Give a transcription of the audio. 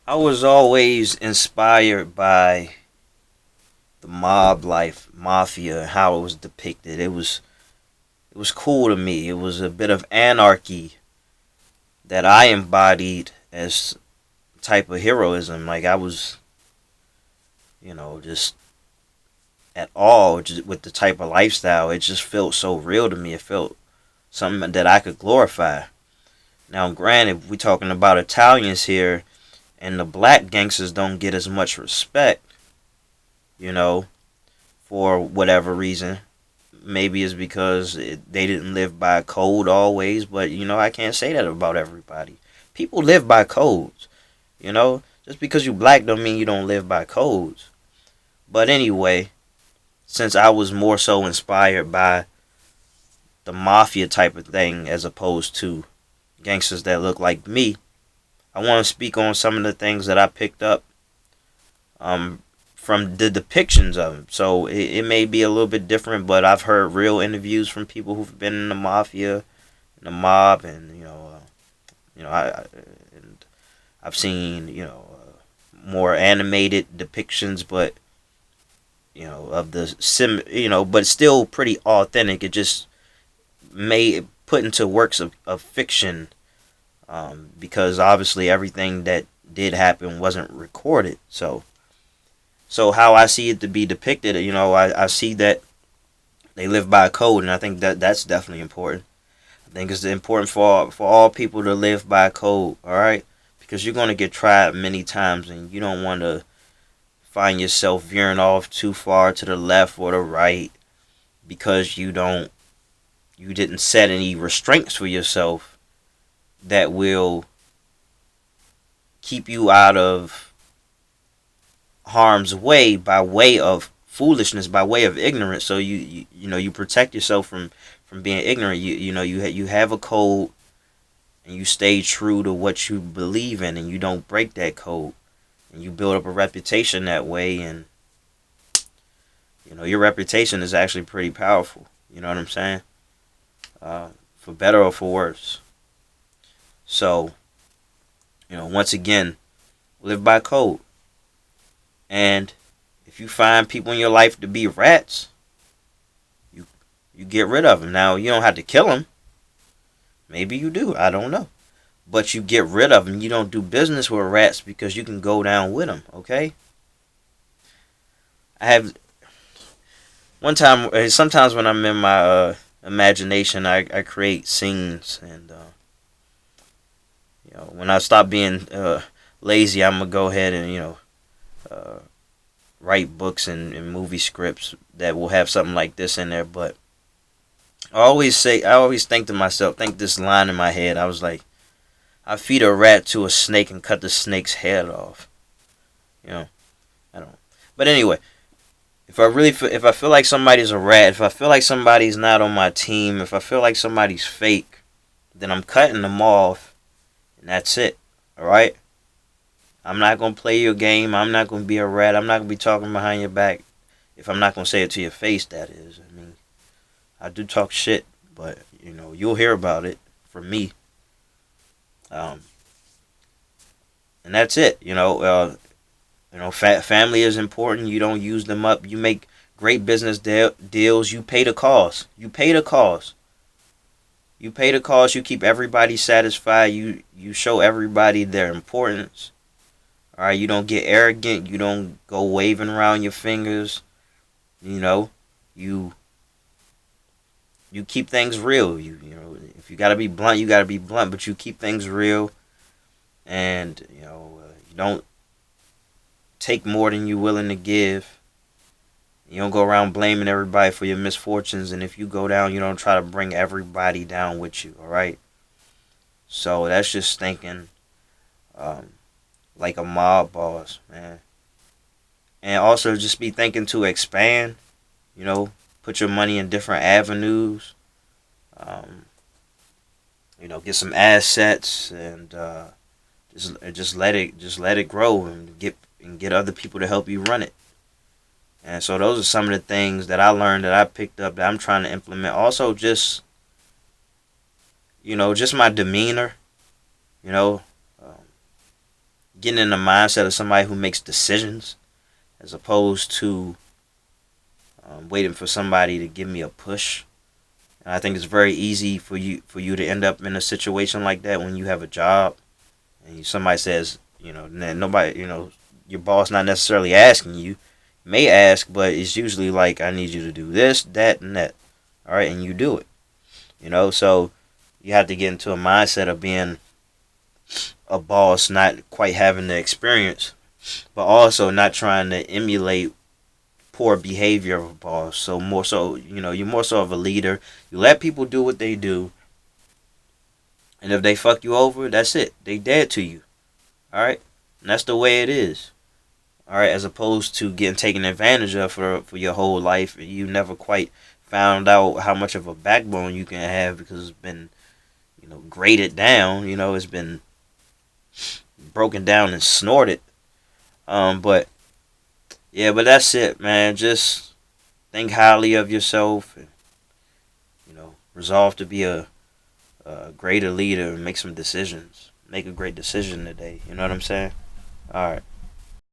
I was always inspired by the mob life, Mafia, and how it was depicted. It was cool to me. It was a bit of anarchy that I embodied as type of heroism. Like I was, just at all just with the type of lifestyle. It just felt so real to me. It felt something that I could glorify. Now, granted, we talking about Italians here, and the black gangsters don't get as much respect, you know, for whatever reason. Maybe it's because they didn't live by code always, but I can't say that about everybody. People live by codes, you know. Just because you black don't mean you don't live by codes. But anyway, since I was more so inspired by the mafia type of thing as opposed to gangsters that look like me, I want to speak on some of the things that I picked up um, from the depictions of them. So it may be a little bit different, but I've heard real interviews from people who've been in the mafia, in the mob, and and I've seen more animated depictions, but of the but still pretty authentic. It just made put into works of fiction, because obviously everything that did happen wasn't recorded. So how I see it to be depicted, I see that they live by a code, and I think that that's definitely important. I think it's important for all people to live by a code, all right? Because you're going to get tried many times, and you don't want to find yourself veering off too far to the left or the right because you didn't set any restraints for yourself that will keep you out of harm's way by way of foolishness, by way of ignorance. So you protect yourself from being ignorant. You have a code, and you stay true to what you believe in, and you don't break that code, and you build up a reputation that way. And your reputation is actually pretty powerful. You know what I'm saying? For better or for worse. So once again, live by code. And if you find people in your life to be rats, you get rid of them. Now, you don't have to kill them. Maybe you do. I don't know. But you get rid of them. You don't do business with rats because you can go down with them. Okay? I have one time. Sometimes when I'm in my imagination, I create scenes, and when I stop being lazy, I'm gonna go ahead and uh, write books and movie scripts that will have something like this in there. But I always think to myself, think this line in my head. I was like, I feed a rat to a snake and cut the snake's head off. You know, I don't. But anyway, if I feel like somebody's a rat, if I feel like somebody's not on my team, if I feel like somebody's fake, then I'm cutting them off, and that's it. All right. I'm not gonna play your game. I'm not gonna be a rat. I'm not gonna be talking behind your back. If I'm not gonna say it to your face, that is. I mean, I do talk shit, but you'll hear about it from me. Um, and that's it. Family is important. You don't use them up. You make great business deals. You pay the cost. You pay the cost. You pay the cost. You keep everybody satisfied. You show everybody their importance. All right. You don't get arrogant. You don't go waving around your fingers. You know. You keep things real. If you gotta be blunt, you gotta be blunt. But you keep things real, and you don't take more than you're willing to give. You don't go around blaming everybody for your misfortunes, and if you go down, you don't try to bring everybody down with you. All right. So that's just thinking um, like a mob boss, man. And also just be thinking to expand. Put your money in different avenues. Um, get some assets, and just let it grow, and get other people to help you run it. And so those are some of the things that I learned, that I picked up, that I'm trying to implement. Also, just my demeanor. You know, um, getting in the mindset of somebody who makes decisions as opposed to waiting for somebody to give me a push. And I think it's very easy for you to end up in a situation like that when you have a job and somebody says, nobody, your boss not necessarily asking you, may ask, but it's usually like, I need you to do this, that, and that. All right, and you do it. So you have to get into a mindset of being a boss, not quite having the experience, but also not trying to emulate poor behavior of a boss. So more so, you're more so of a leader. You let people do what they do, and if they fuck you over, that's it. They dead to you. All right, and that's the way it is. All right, as opposed to getting taken advantage of for your whole life, you never quite found out how much of a backbone you can have because it's been graded down. It's been broken down and snorted. But yeah, but that's it, man. Just think highly of yourself, and resolve to be a greater leader and make some decisions. Make a great decision today. You know what I'm saying? All right.